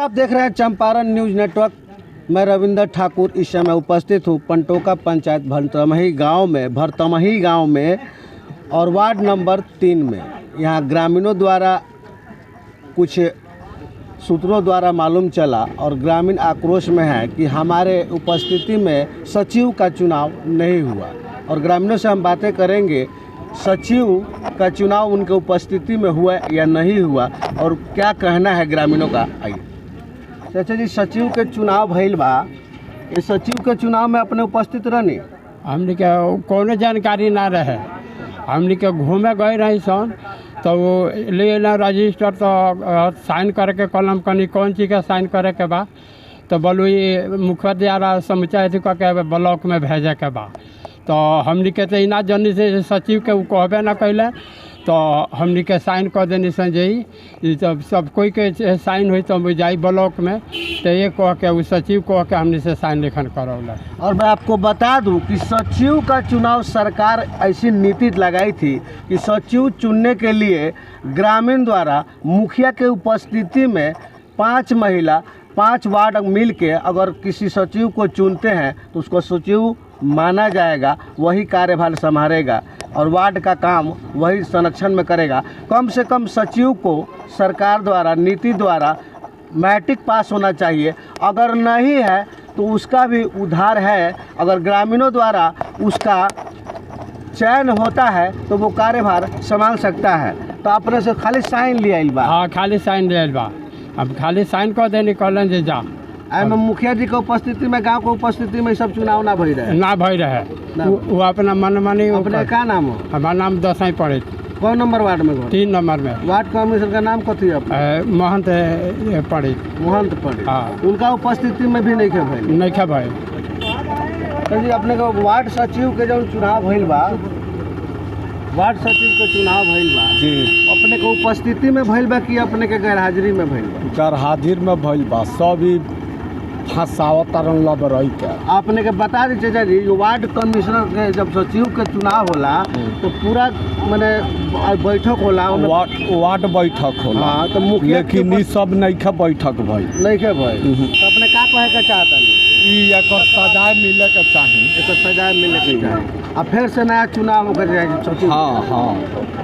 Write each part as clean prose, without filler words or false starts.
आप देख रहे हैं चंपारण न्यूज़ नेटवर्क। मैं रविंदर ठाकुर इस समय उपस्थित हूँ पंटोका पंचायत भरतमही गांव में और वार्ड नंबर 3 में। यहाँ ग्रामीणों द्वारा कुछ सूत्रों द्वारा मालूम चला और ग्रामीण आक्रोश में है कि हमारे उपस्थिति में सचिव का चुनाव नहीं हुआ। और ग्रामीणों से हम बातें करेंगे सचिव का चुनाव उनके उपस्थिति में हुआ या नहीं हुआ और क्या कहना है ग्रामीणों का। आइए चाचा जी, सचिव के चुनाव भइल बा, ये सचिव के चुनाव में अपने उपस्थित रहनी? हमने के कोनो जानकारी ना रहे। हमने के घूमे गए रही सन तो वो ले ना रजिस्टर तो साइन करके कलम कनी कौन चीज़ का साइन करे के बा तो बोलू ये मुखिया द्वारा समझा के ब्लॉक में भेजे के बा। तो हमने के इना जनी से सचिव के कहबे ना कैले तो हमने के साइन कर देनी संजय जब सब कोई के साइन हुई तो जाई ब्लॉक में तो ये कह के उस सचिव कह के हमने से साइन लिखन करौला। और मैं आपको बता दूं कि सचिव का चुनाव सरकार ऐसी नीति लगाई थी कि सचिव चुनने के लिए ग्रामीण द्वारा मुखिया के उपस्थिति में 5 महिला 5 वार्ड मिल के अगर किसी सचिव को चुनते हैं तो उसको सचिव माना जाएगा, वही कार्यभार संभालेगा और वार्ड का काम वही संरक्षण में करेगा। कम से कम सचिव को सरकार द्वारा नीति द्वारा मैट्रिक पास होना चाहिए, अगर नहीं है तो उसका भी उधार है। अगर ग्रामीणों द्वारा उसका चयन होता है तो वो कार्यभार संभाल सकता है। तो अपने से खाली साइन लिया बा? हाँ, खाली साइन लिया बा। अब खाली साइन कर देनी कहलन जे जा में मुखिया जी के उपस्थिति में, गांव के उपस्थिति में सब चुनाव ना भई रहे? ना भई रहे। वो अपना मन मानी। अपने का नाम हो? हमारा नाम दसाई पड़े। कौन नंबर वार्ड में? 3 नंबर में। वार्ड कमिश्नर का नाम कथी है? महंत पड़ी। महंत पड़ी। हाँ, उनका उपस्थिति में भी नहीं खे भाई? नहीं खे भाई। तो जी अपने को वार्ड सचिव के जो चुनाव भइल बा, वार्ड सचिव के चुनाव भइल बा जी, अपने को उपस्थिति में भइल बा कि अपने के गैरहाजिरी में भइल बा? गैरहाजिर में भइल बा। सब ही फंसावतारन लब रही के। आपने के बता दी चाचा जी, वार्ड कमिश्नर के जब सचिव के चुनाव होला तो पूरा माने बैठक होला, वार्ड बैठक होला। हाँ, तो मुखिया लेकिन ई सब नहीं खे बैठक भाई, नहीं खे भाई। तो अपने का कहे के चाहता? एकर सजाए मिले के चाही, एकर सजाए मिले के चाही। अब फिर से नया चुनाव होकर जाए सचिव। हाँ हाँ।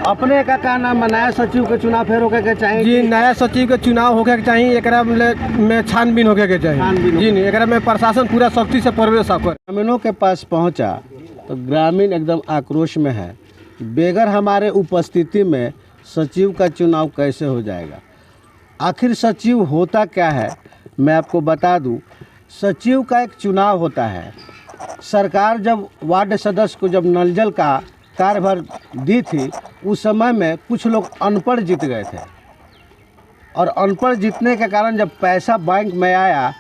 अपने का नाम नया सचिव के चुनाव फिर होके के चाहिए जी? नया सचिव के चुनाव होके के चाहिए, एकरा में छानबीन होके के चाहिए जी। नहीं, एकरा में प्रशासन पूरा सख्ती से प्रवेश करे। ग्रामीणों के पास पहुंचा तो ग्रामीण एकदम आक्रोश में है, बेगर हमारे उपस्थिति में सचिव का चुनाव कैसे हो जाएगा। आखिर सचिव होता क्या है मैं आपको बता दूं। सचिव का एक चुनाव होता है। सरकार जब वार्ड सदस्य को जब नल जल का कार्यभार दी थी उस समय में कुछ लोग अनपढ़ जीत गए थे और अनपढ़ जीतने के कारण जब पैसा बैंक में आया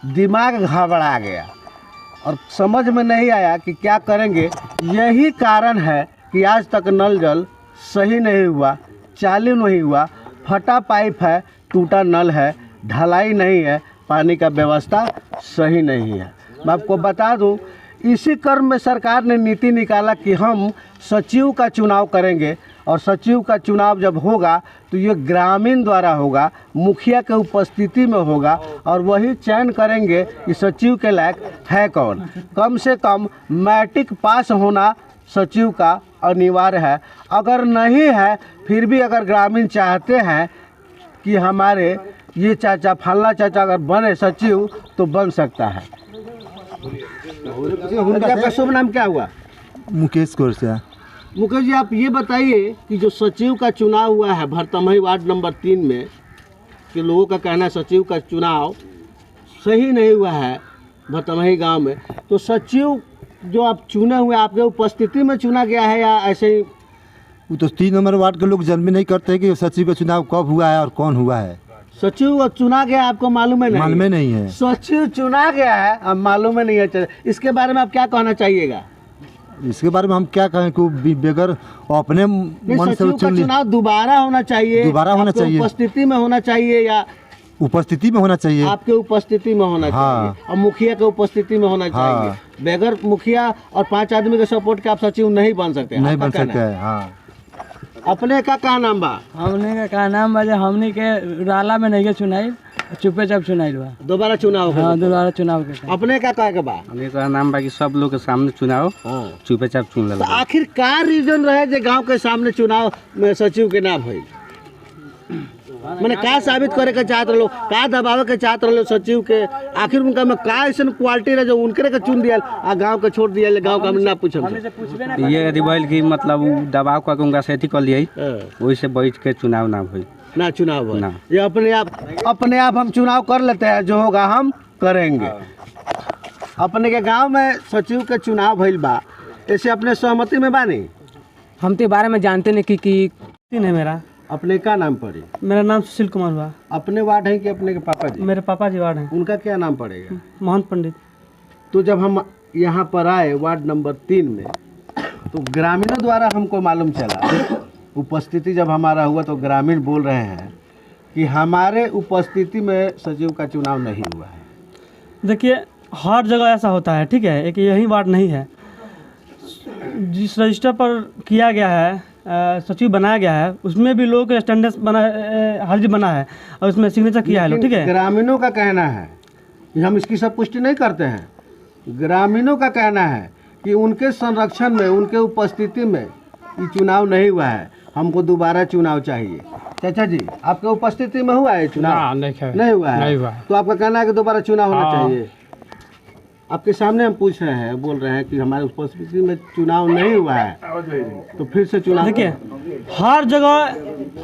दिमाग घबरा गया और समझ में नहीं आया कि क्या करेंगे। यही कारण है कि आज तक नल जल सही नहीं हुआ, चालू नहीं हुआ, फटा पाइप है, टूटा नल है, ढलाई नहीं है, पानी का व्यवस्था सही नहीं है। मैं आपको बता दूं, इसी क्रम में सरकार ने नीति निकाला कि हम सचिव का चुनाव करेंगे और सचिव का चुनाव जब होगा तो ये ग्रामीण द्वारा होगा, मुखिया के उपस्थिति में होगा और वही चयन करेंगे कि सचिव के लायक है कौन। कम से कम मैट्रिक पास होना सचिव का अनिवार्य है। अगर नहीं है फिर भी अगर ग्रामीण चाहते हैं कि हमारे ये चाचा फलना चाचा अगर बने सचिव तो बन सकता है। आपका शुभ नाम क्या हुआ? मुकेश कोरसिया। मुकेश जी, आप ये बताइए कि जो सचिव का चुनाव हुआ है भरतमही वार्ड नंबर 3 में, कि लोगों का कहना है सचिव का चुनाव सही नहीं हुआ है भरतमही गांव में, तो सचिव जो आप चुने हुए आपके उपस्थिति में चुना गया है या ऐसे ही? वो तो 3 नंबर वार्ड के लोग जन्म नहीं करते कि सचिव का चुनाव कब हुआ है और कौन हुआ है। सचिव चुना गया आपको मालूम है? नहीं, मालूम नहीं है। सचिव चुना गया है, अब मालूम नहीं है। इसके बारे में आप क्या कहना चाहिएगा? इसके बारे में हम क्या कहें कि बेगर अपने मन से चुनाव दोबारा होना चाहिए, दोबारा होना चाहिए, उपस्थिति में होना चाहिए या उपस्थिति में होना चाहिए? आपके उपस्थिति में होना हाँ। चाहिए और मुखिया के उपस्थिति में होना हाँ। चाहिए। बगैर मुखिया और 5 आदमी के सपोर्ट के आप सचिव नहीं बन सकते। नहीं बन सकते हैं। हाँ। अपने का नाम बा? हमने का का नाम बजे हमने के राला में नहीं के चुनाई चुपे चाप चुनाई बा। दोबारा चुनाव हो? हाँ दोबारा चुनाव के। अपने का कहे के बा? हमने का नाम बा कि सब लोग के सामने चुनाव चुपे चाप चुन तो लेला। आखिर का रीजन रहे जे गांव के सामने चुनाव में सचिव के नाम होई? मैंने का साबित करे के चाहत रहो, का दबावे के चाहत रहो सचिव के? आखिर उनका में का ऐसा क्वालिटी रहे जो उनके के चुन दिया आ गांव के छोड़ दिया, गांव का हम ना पूछम? ये रिबल की मतलब दबाव का उनका सेठी कर लिया, वही से बैठ के चुनाव ना हुई ना चुनाव हो ना। ये अपने आप हम चुनाव कर लेते हैं, जो होगा हम करेंगे। अपने के गांव में सचिव के चुनाव भइल बा, ऐसे अपने सहमति में बानी? हम तो बारे में जानते नहीं कि तीन है मेरा। अपने का नाम पड़े? मेरा नाम सुशील कुमार हुआ। अपने वार्ड है कि अपने के पापा जी? मेरे पापा जी वार्ड हैं। उनका क्या नाम पड़ेगा? मोहन पंडित। तो जब हम यहाँ पर आए वार्ड नंबर 3 में, तो ग्रामीणों द्वारा हमको मालूम चला, उपस्थिति जब हमारा हुआ तो ग्रामीण बोल रहे हैं कि हमारे उपस्थिति में सचिव का चुनाव नहीं हुआ है। देखिए हर जगह ऐसा होता है, ठीक है, एक यही वार्ड नहीं है। जिस रजिस्टर पर किया गया है सचिव बनाया गया है, उसमें भी लोग स्टैंडर्ड बना हर्जी बना है और उसमें सिग्नेचर किया है लोग, ठीक है। ग्रामीणों का कहना है कि हम इसकी सब पुष्टि नहीं करते हैं। ग्रामीणों का कहना है कि उनके संरक्षण में, उनके उपस्थिति में ये चुनाव नहीं हुआ है, हमको दोबारा चुनाव चाहिए। चाचा जी, आपके उपस्थिति में हुआ है चुनाव? नहीं हुआ है। तो आपका कहना है कि दोबारा चुनाव होना चाहिए। आपके सामने हम पूछ रहे हैं, बोल रहे हैं कि हमारे उपस्थिति में चुनाव नहीं हुआ है, तो फिर से चुनाव। देखिए हर जगह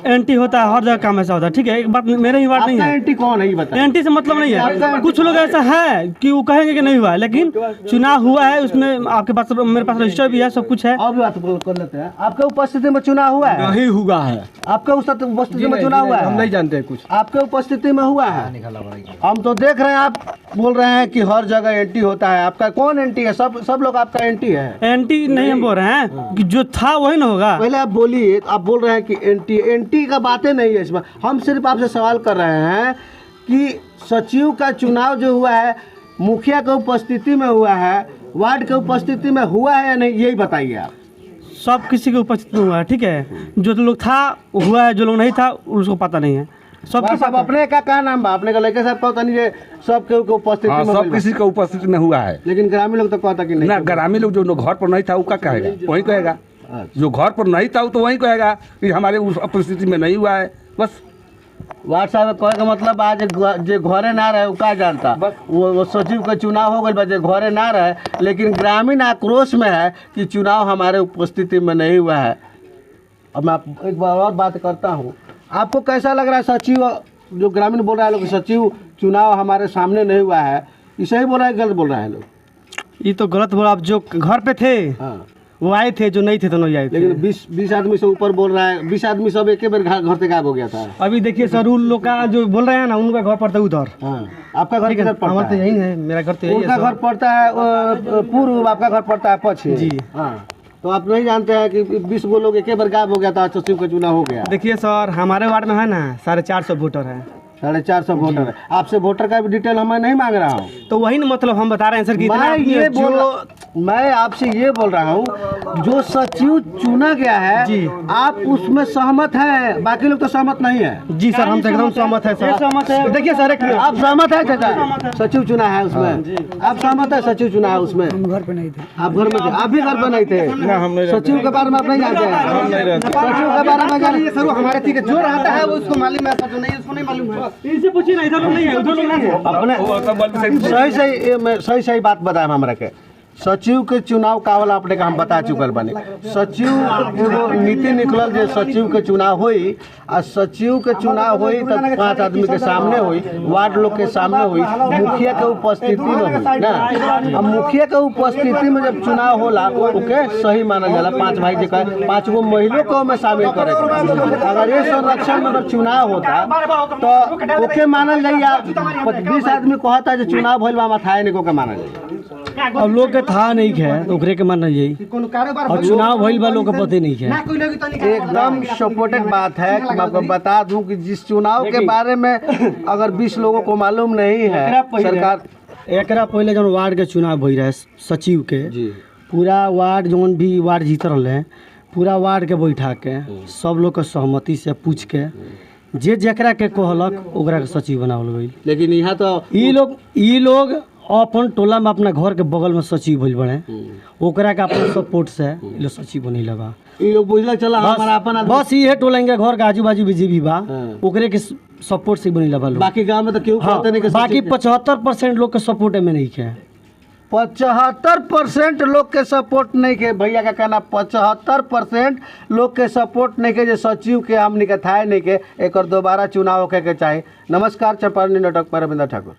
एंटी होता है, हर जगह काम ऐसा होता है, ठीक है। एक बात मेरे ही बात नहीं है। एंटी कौन है ये बताइए? एंटी से मतलब नहीं है। कुछ लोग ऐसा है कि वो कहेंगे कि नहीं हुआ है, लेकिन चुनाव हुआ है, उसमें आपके पास मेरे पास रजिस्टर भी है, सब कुछ है। और भी बात कर लेते हैं। आपके उपस्थिति में चुनाव हुआ है? नहीं हुआ है। आपके उपस्थिति में चुनाव हुआ है? हम नहीं जानते कुछ। आपके उपस्थिति में हुआ है? हम तो देख रहे हैं, आप बोल रहे हैं कि हर जगह एंटी होता है। आपका कौन एंटी है? सब लोग आपका एंटी है। एंटी नहीं हम बोल रहे हैं कि जो था वही ना होगा। पहले आप बोलिए, आप बोल रहे हैं कि एंटी का बातें नहीं है इसमें। हम सिर्फ आपसे सवाल कर रहे हैं कि सचिव का चुनाव जो हुआ है मुखिया के उपस्थिति में हुआ है, वार्ड के उपस्थिति में हुआ है या नहीं, यही बताइए आप। सब किसी के उपस्थिति में हुआ है, ठीक है। जो लोग था हुआ है, जो लोग नहीं था उसको पता नहीं है। सब अपने का नाम बा? अपने का लड़के साहब कहता नहीं है सबके उपस्थिति में? सब किसी के उपस्थिति में हुआ है, लेकिन ग्रामीण लोग तो कहता कि नहीं। ना ग्रामीण लोग जो घर पर नहीं था वो क्या कहेगा? वही कहेगा। जो घर पर नहीं था वो तो वही कहेगा कि हमारे उस उपस्थिति में नहीं हुआ है। बस वार्ड साहब कहे का मतलब आज जे घरे ना रहे वो का जानता, वो सचिव का चुनाव हो गया, जे घरे ना रहे, लेकिन ग्रामीण आक्रोश में है कि चुनाव हमारे उपस्थिति में नहीं हुआ है। अब मैं एक बार और बात करता हूँ, आपको कैसा लग रहा है? सचिव जो ग्रामीण बोल रहा है लोग सचिव चुनाव हमारे सामने नहीं हुआ है, ये सही बोल रहा है गलत बोल रहे हैं लोग? ये तो गलत बोला। आप जो घर पे थे वो आए थे, जो नहीं थे तो नहीं आए थे। लेकिन 20 आदमी से ऊपर बोल रहा है, 20 आदमी सब एक बार घर से गायब हो गया था। अभी देखिए सर, उन लोग का जो बोल रहे हैं ना, उनका घर पड़ता है उधर। आपका घर किधर पड़ता है? यही है, मेरा घर तो यही है। उनका घर पड़ता है पूर्व, आपका घर पड़ता है पश्चिम। जी हाँ, तो आप नहीं जानते हैं कि 20 गो लोग एक बार गायब हो गया था, सचिव का चुनाव हो गया। देखिए सर, हमारे वार्ड में है ना 450 वोटर है। 450 वोटर है। आपसे वोटर का भी डिटेल मैं नहीं मांग रहा हूँ, तो वही ना मतलब हम बता रहे हैं सर कि मैं आपसे ये बोल रहा हूँ, जो सचिव चुना गया है जी, आप उसमें सहमत हैं, बाकी लोग तो सहमत नहीं है। जी सर, हम तो एकदम सहमत है सर। सहमत है। देखिए सर, एक आप सहमत है चाचा? सचिव चुना है उसमें, आप सहमत है? सचिव चुना है उसमें, घर पे नहीं थे। आप घर में थे? आप भी घर पे नहीं थे? सचिव के बारे में आप नहीं जानते हैं? सचिव के बारे में जानिए सर, हमारे ठीक है, जो रहता है वो उसको मालूम है, जो नहीं उसको नहीं मालूम है। इनसे पूछिए ना, इधर लोग नहीं है, उधर लोग नहीं है। अपने सही बात बताए हमरा के। सचिव के चुनाव का वाला अपने का हम बता चुकल बने। सचिव एगो नीति निकलल जे सचिव के चुनाव हुई, आ सचिव के चुनाव हुई तो 5 आदमी के सामने हुई, वार्ड लोग के सामने हुई, मुखिया के उपस्थिति में हुई ना। अब मुखिया के उपस्थिति में जब चुनाव होला ओके सही मानल जाला। 5 भाई जो 5 गो महिला को में शामिल करे, अगर ये संरक्षण में अगर चुनाव होता तो ओके मानल जाइए। 20 आदमी कहता है चुनाव भइल बा थाए नहीं को मानल जाइए। अब लोग के था नहीं है तो ओकरे के मानना यही, और चुनाव भइल बा लोग के पते नहीं है। एकदम सपोर्टेड बात है कि मैं आपको बता दूं कि जिस चुनाव के बारे में अगर 20 लोगों को मालूम नहीं है, सरकार एकरा पहले जब वार्ड के चुनाव भई रहे सचिव के, पूरा वार्ड जोन भी वार्ड जीत रहे हैं, पूरा वार्ड के बैठा के सब लोग के सहमति से पूछ के जे जकरा के कहलक ओकरा के सचिव बनावल गई। लेकिन यहाँ तो ई लोग अपन टोला में अपना घर के बगल में सचिव भइल बने, ओकरा के अपन सपोर्ट से ई लोग सचिव बनी लगा। ई लोग बुझला चला हमारा अपन आदमी। बस इहे टोला इनके घर के आजू बाजू भी बा, ओकरे के सपोर्ट से बनी लगा लोग। बाकी गांव में तो क्यों कहते नहीं कि बाकी 75% लोग के सपोर्ट में नहीं है। 75% लोग के सपोर्ट नहीं के। भैया का कहना 75% लोग के सपोर्ट नहीं के जो सचिव के हमनी के थाहे नहीं के एक दोबारा चुनाव होके के चाहे। नमस्कार, चंपारण नाटक पर रविंद्र ठाकुर।